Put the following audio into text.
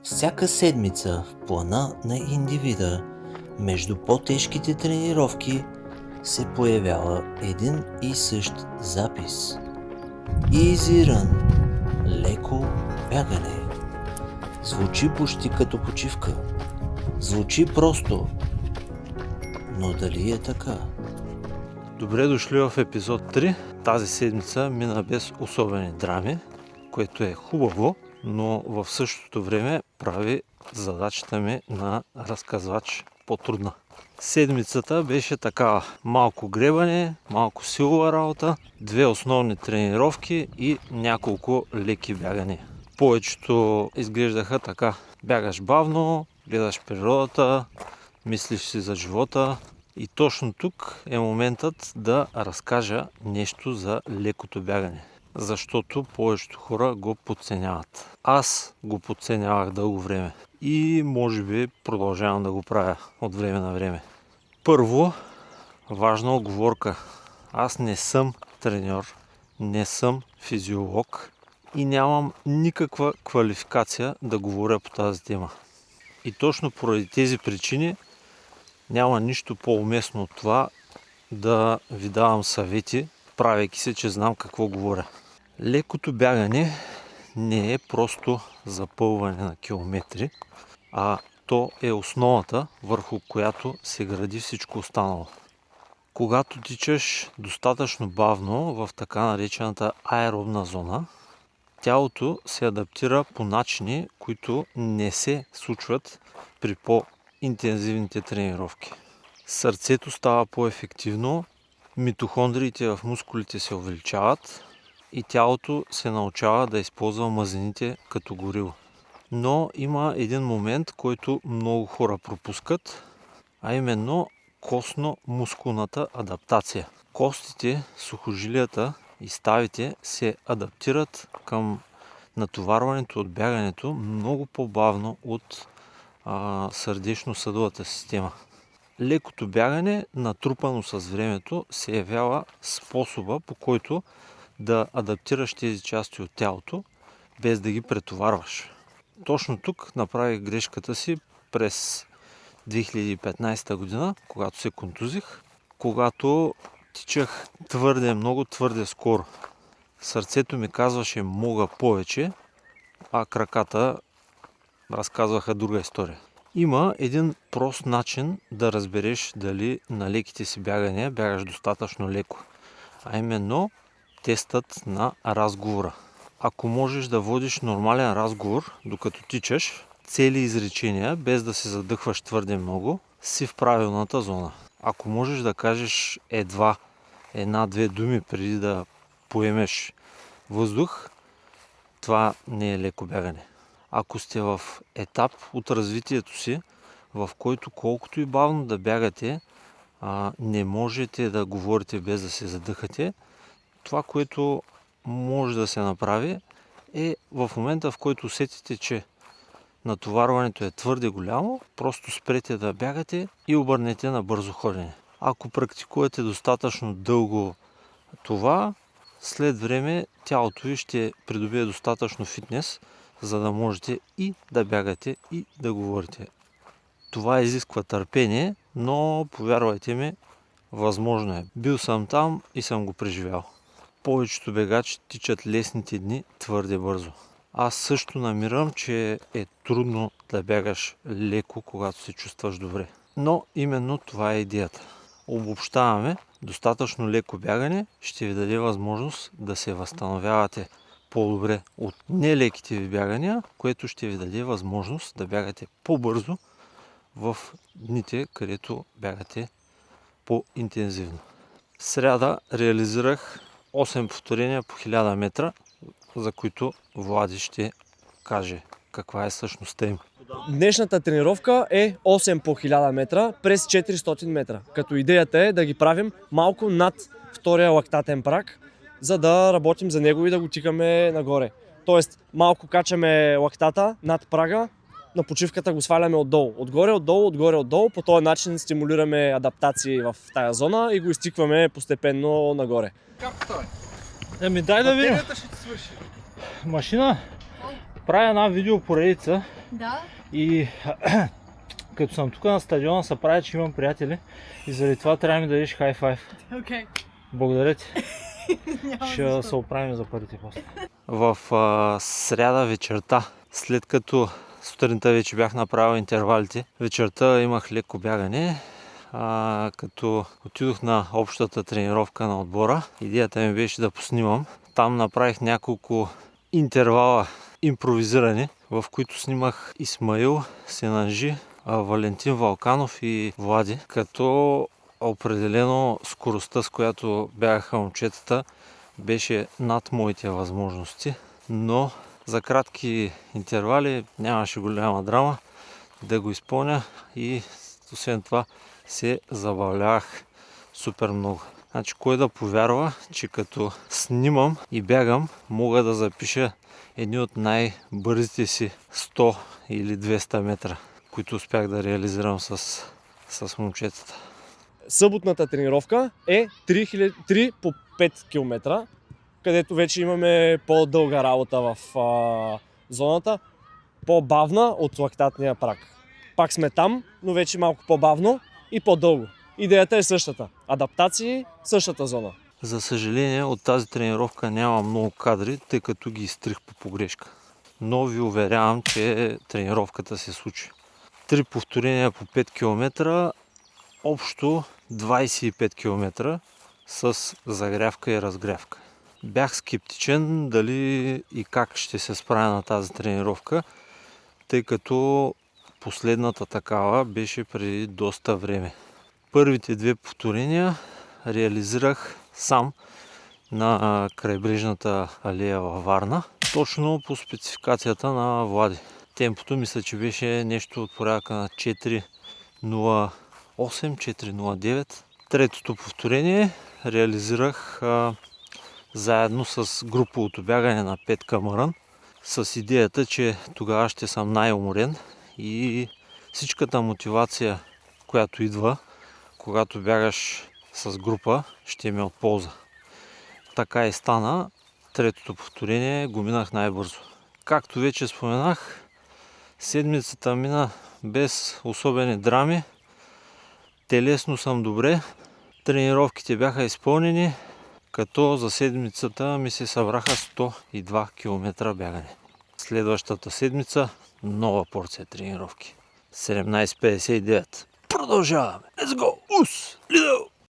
Всяка седмица в плана на индивида между по-тежките тренировки се появява един и същ запис. Easy Run – леко бягане. Звучи почти като почивка. Звучи просто, но дали е така? Добре дошли в епизод 3. Тази седмица мина без особени драми, което е хубаво, но в същото време прави задачата ми на разказвач по-трудна. Седмицата беше такава: малко гребане, малко силова работа, 2 основни тренировки и няколко леки бягания. Повечето изглеждаха така: бягаш бавно, гледаш природата, мислиш си за живота. И точно тук е моментът да разкажа нещо за лекото бягане, защото повечето хора го подценяват. Аз го подценявах дълго време и може би продължавам да го правя от време на време. Първо, важна оговорка: аз не съм треньор, не съм физиолог и нямам никаква квалификация да говоря по тази тема. И точно поради тези причини няма нищо по-уместно от това да ви давам съвети, правейки се, че знам какво говоря. Лекото бягане не е просто запълване на километри, а то е основата, върху която се гради всичко останало. Когато тичаш достатъчно бавно в така наречената аеробна зона, тялото се адаптира по начини, които не се случват при по-интензивните тренировки. Сърцето става по-ефективно, митохондриите в мускулите се увеличават и тялото се научава да използва мазнините като гориво. Но има един момент, който много хора пропускат, а именно костно-мускулната адаптация. Костите, сухожилията и ставите се адаптират към натоварването от бягането много по-бавно от сърдечно-съдовата система. Лекото бягане, натрупано с времето, се явява способа, по който да адаптираш тези части от тялото, без да ги претоварваш. Точно тук направих грешката си през 2015 година, когато се контузих, когато тичах твърде много, твърде скоро. Сърцето ми казваше мога повече, а краката разказваха друга история. Има един прост начин да разбереш дали на леките си бягания бягаш достатъчно леко, а именно тестът на разговора. Ако можеш да водиш нормален разговор, докато тичаш, цели изречения, без да се задъхваш твърде много, си в правилната зона. Ако можеш да кажеш едва една-две думи преди да поемеш въздух, това не е леко бягане. Ако сте в етап от развитието си, в който колкото и бавно да бягате, не можете да говорите без да се задъхате, това, което може да се направи, е в момента, в който усетите, че натоварването е твърде голямо, просто спрете да бягате и обърнете на бързо ходене. Ако практикувате достатъчно дълго това, след време тялото ви ще придобие достатъчно фитнес, за да можете и да бягате, и да говорите. Това изисква търпение, но повярвайте ми, възможно е. Бил съм там и съм го преживял. Повечето бегачи тичат лесните дни твърде бързо. Аз също намирам, че е трудно да бягаш леко, когато се чувстваш добре. Но именно това е идеята. Обобщаваме: достатъчно леко бягане ще ви даде възможност да се възстановявате по-добре от нелеките ви бягания, което ще ви даде възможност да бягате по-бързо в дните, където бягате по-интензивно. В сряда реализирах 8 повторения по 1000 метра, за които Влади ще каже каква е същността им. Днешната тренировка е 8 по 1000 метра през 400 метра. Като идеята е да ги правим малко над втория лактатен праг, за да работим за него и да го тикаме нагоре. Тоест малко качаме лактата над прага, на почивката го сваляме отдолу. Отгоре, отдолу, отгоре, отдолу. По този начин стимулираме адаптации в тая зона и го изтикваме постепенно нагоре. Дай да видим. Батерията ще ти свърши. Машина прави една видеопоредица Да? И като съм тук на стадиона, се прави, че имам приятели и заради това трябва да ми дадеш хай-файв. Окей. Благодаря ти. Няма Ще защо. се оправим за парите после. В сряда вечерта, след като сутринта вече бях направил интервалите, вечерта имах леко бягане. Като отидох на общата тренировка на отбора, идеята ми беше да поснимам. Там направих няколко интервала импровизирани, в които снимах Исмаил, Сенанжи, Валентин Валканов и Влади, като определено скоростта, с която бягаха момчетата, беше над моите възможности, но за кратки интервали нямаше голяма драма да го изпълня и освен това се забавлявах супер много. Значи кой да повярва, че като снимам и бягам, мога да запиша едни от най-бързите си 100 или 200 метра, които успях да реализирам с момчетата. Съботната тренировка е 3 по 5 км, където вече имаме по-дълга работа в зоната, по-бавна от лактатния прак. Пак сме там, но вече малко по-бавно и по-дълго. Идеята е същата. Адаптации, същата зона. За съжаление, от тази тренировка няма много кадри, тъй като ги изтрих по погрешка. Но ви уверявам, че тренировката се случи. 3 повторения по 5 км, общо 25 км с загрявка и разгрявка. Бях скептичен дали и как ще се справя на тази тренировка, тъй като последната такава беше преди доста време. Първите 2 повторения реализирах сам на крайбрежната алея във Варна, точно по спецификацията на Влади. Темпото мисля, че беше нещо от порядъка на 4.08-4.09. Третото повторение реализирах заедно с груповото бягане на 5 камърън, с идеята, че тогава ще съм най-уморен и всичката мотивация, която идва, когато бягаш с група, ще ми е от полза. Така и стана. Третото повторение го минах най-бързо. Както вече споменах, седмицата мина без особени драми. Телесно съм добре. Тренировките бяха изпълнени, като за седмицата ми се събраха 102 км бягане. Следващата седмица нова порция тренировки. 17.59. Продължаваме. Let's go! Ус! Лидо!